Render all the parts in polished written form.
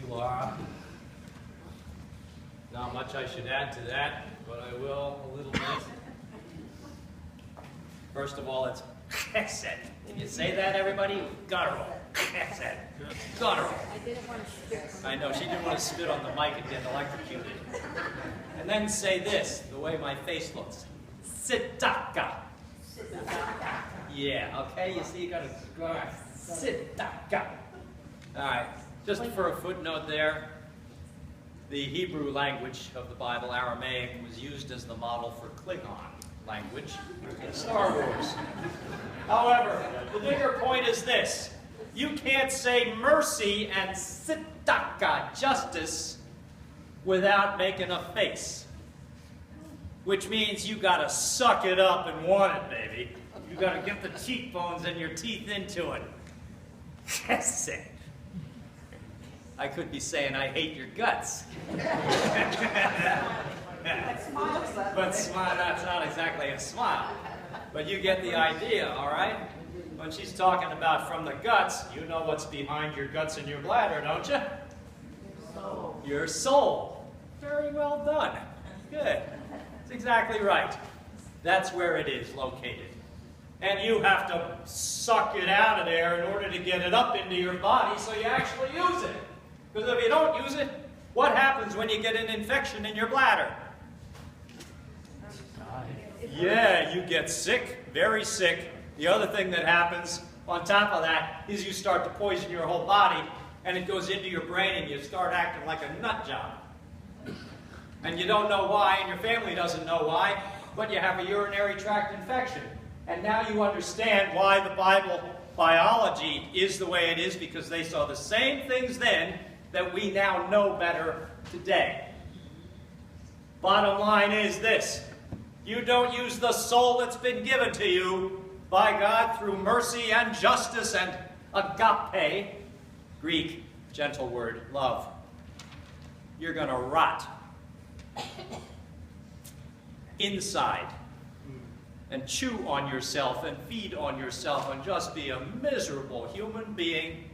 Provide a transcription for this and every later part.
Laura. Not much I should add to that, but I will a little bit. First of all, it's chesed. Can you say that, everybody? Guttural. Chesed. Guttural. I didn't want to spit. I know, she didn't want to spit on the mic and get electrocuted. And then say this, the way my face looks. Sitaka. Yeah, okay, you see, you gotta sitaka. All right, just for a footnote there, the Hebrew language of the Bible, Aramaic, was used as the model for Klingon language in Star Wars. However, the bigger point is this. You can't say mercy and sitaka, justice, without making a face. Which means you gotta suck it up and want it, baby. You gotta get the cheekbones and your teeth into it. Yes, it. I could be saying I hate your guts. But smile, that's not exactly a smile. But you get the idea, all right? When she's talking about from the guts, you know what's behind your guts and your bladder, don't you? Soul. Your soul. Very well done. Good. That's exactly right. That's where it is located. And you have to suck it out of there in order to get it up into your body so you actually use it. Because if you don't use it, what happens when you get an infection in your bladder? Yeah, you get sick, very sick. The other thing that happens on top of that is you start to poison your whole body, and it goes into your brain, and you start acting like a nut job. And you don't know why, and your family doesn't know why, but you have a urinary tract infection. And now you understand why the Bible biology is the way it is, because they saw the same things then that we now know better today. Bottom line is this. You don't use the soul that's been given to you by God through mercy and justice and agape, Greek, gentle word, love. You're going to rot inside and chew on yourself and feed on yourself and just be a miserable human being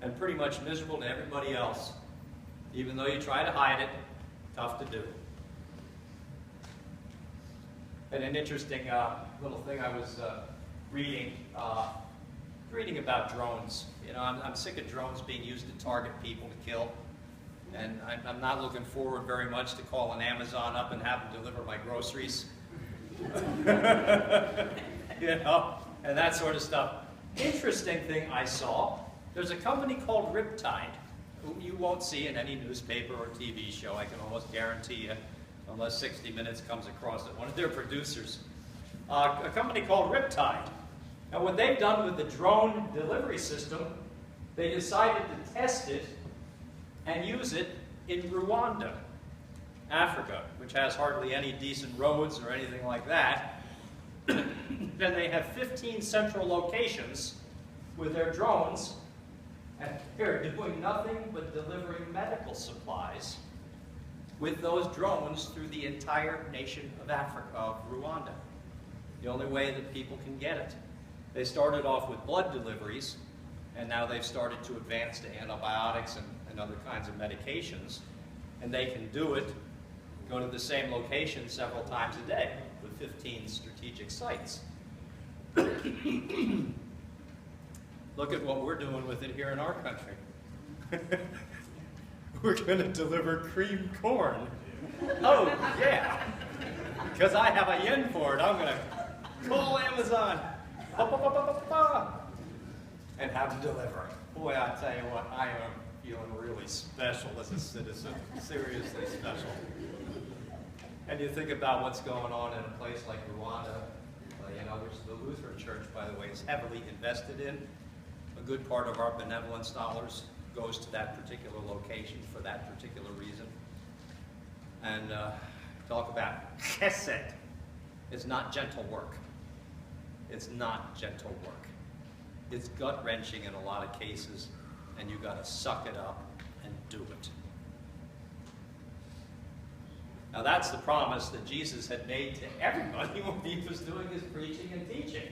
and pretty much miserable to everybody else. Even though you try to hide it, tough to do. And an interesting little thing I was reading about drones. You know, I'm sick of drones being used to target people to kill. And I'm not looking forward very much to calling Amazon up and have them deliver my groceries. You know, and that sort of stuff. Interesting thing I saw, there's a company called Riptide, who you won't see in any newspaper or TV show, I can almost guarantee you, unless 60 Minutes comes across it. One of their producers, a company called Riptide. And what they've done with the drone delivery system, they decided to test it and use it in Rwanda, Africa, which has hardly any decent roads or anything like that. Then they have 15 central locations with their drones, and they're doing nothing but delivering medical supplies with those drones through the entire nation of Africa, of Rwanda. The only way that people can get it. They started off with blood deliveries, and now they've started to advance to antibiotics and other kinds of medications, and they can do it, go to the same location several times a day with 15 strategic sites. Look at what we're doing with it here in our country. We're going to deliver cream corn. Oh, yeah. Because I have a yen for it, I'm going to call Amazon and have them deliver it. Boy, I tell you what, I am feeling really special as a citizen. Seriously special. And you think about what's going on in a place like Rwanda, you know, which the Lutheran Church, by the way, is heavily invested in. A good part of our benevolence dollars goes to that particular location for that particular reason. And talk about chesed. It's not gentle work. It's not gentle work. It's gut-wrenching in a lot of cases, and you've got to suck it up and do it. Now that's the promise that Jesus had made to everybody when he was doing his preaching and teaching.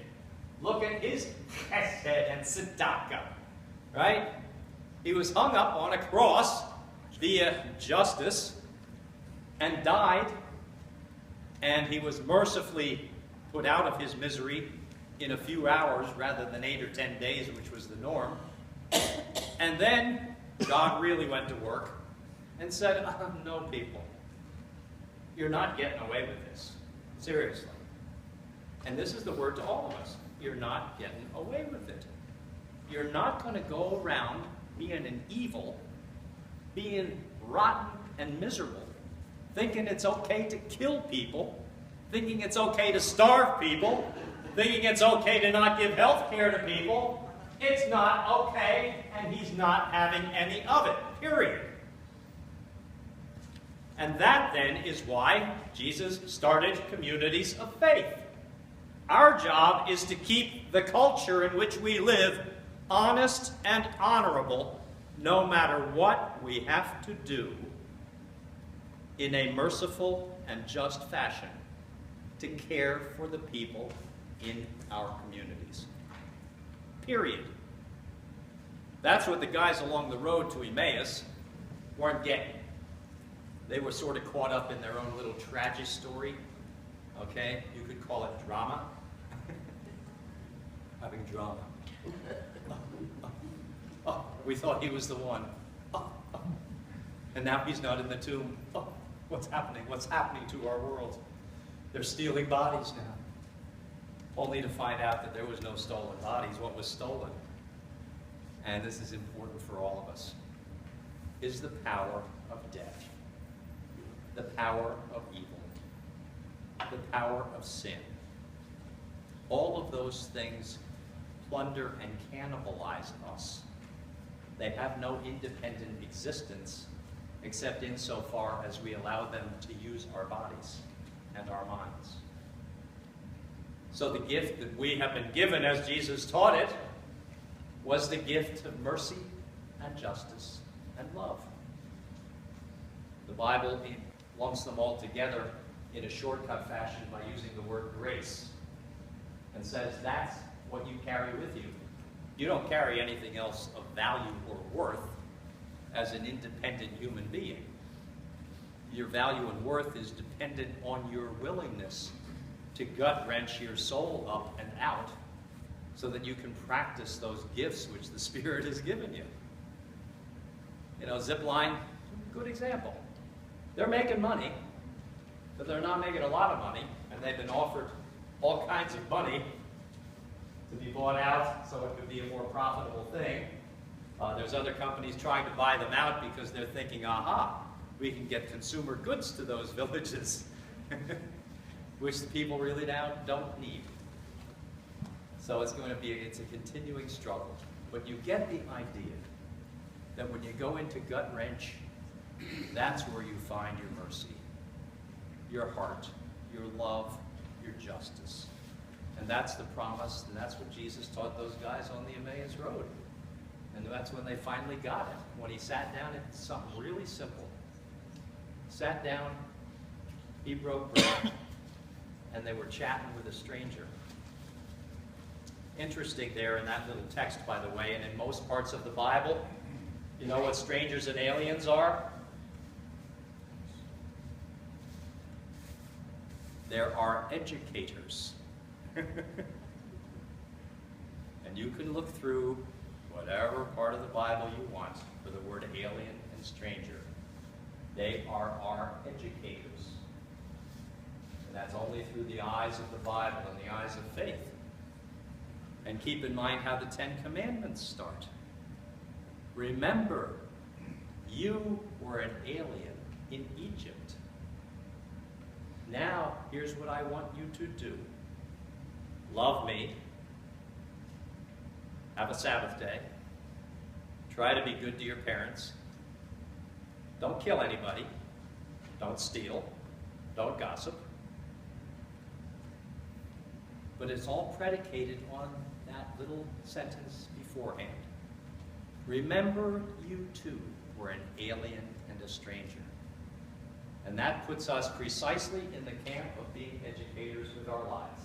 Look at his chesed and tzedakah, right? He was hung up on a cross via justice and died, and he was mercifully put out of his misery in a few hours rather than 8 or 10 days, which was the norm. And then God really went to work and said, no, people, you're not getting away with this. Seriously. And this is the word to all of us. You're not getting away with it. You're not going to go around being an evil, being rotten and miserable, thinking it's okay to kill people, thinking it's okay to starve people, thinking it's okay to not give health care to people. It's not okay, and he's not having any of it, period. And that then is why Jesus started communities of faith. Our job is to keep the culture in which we live honest and honorable, no matter what we have to do, in a merciful and just fashion, to care for the people in our communities. Period. That's what the guys along the road to Emmaus weren't getting. They were sort of caught up in their own little tragic story. Okay? You could call it drama. Having drama. Oh, we thought he was the one. And now he's not in the tomb. Oh, what's happening? What's happening to our world? They're stealing bodies now. Only to find out that there was no stolen bodies. What was stolen, and this is important for all of us, is the power of death, the power of evil, the power of sin. All of those things plunder and cannibalize us. They have no independent existence except insofar as we allow them to use our bodies and our minds. So the gift that we have been given, as Jesus taught it, was the gift of mercy and justice and love. The Bible lumps them all together in a shortcut fashion by using the word grace and says that's what you carry with you. You don't carry anything else of value or worth as an independent human being. Your value and worth is dependent on your willingness to gut-wrench your soul up and out so that you can practice those gifts which the Spirit has given you. You know, Zipline, good example. They're making money, but they're not making a lot of money, and they've been offered all kinds of money to be bought out so it could be a more profitable thing. There's other companies trying to buy them out because they're thinking, aha, we can get consumer goods to those villages, which the people really now don't need. So it's a continuing struggle. But you get the idea that when you go into gut wrench, that's where you find your mercy, your heart, your love, your justice. And that's the promise, and that's what Jesus taught those guys on the Emmaus Road. And that's when they finally got it. When he sat down, it's something really simple. Sat down, he broke bread, and they were chatting with a stranger. Interesting there in that little text, by the way, and in most parts of the Bible, you know what strangers and aliens are? There are educators. And you can look through whatever part of the Bible you want for the word alien and stranger. They are our educators. And that's only through the eyes of the Bible and the eyes of faith. And keep in mind how the Ten Commandments start. Remember, you were an alien in Egypt. Now, here's what I want you to do. Love me. Have a Sabbath day. Try to be good to your parents. Don't kill anybody. Don't steal. Don't gossip. But it's all predicated on that little sentence beforehand. Remember, you too were an alien and a stranger. And that puts us precisely in the camp of being educators with our lives.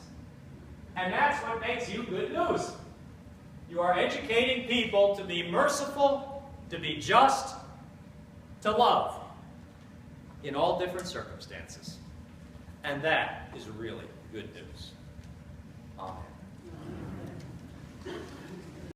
And that's what makes you good news. You are educating people to be merciful, to be just, to love in all different circumstances. And that is really good news.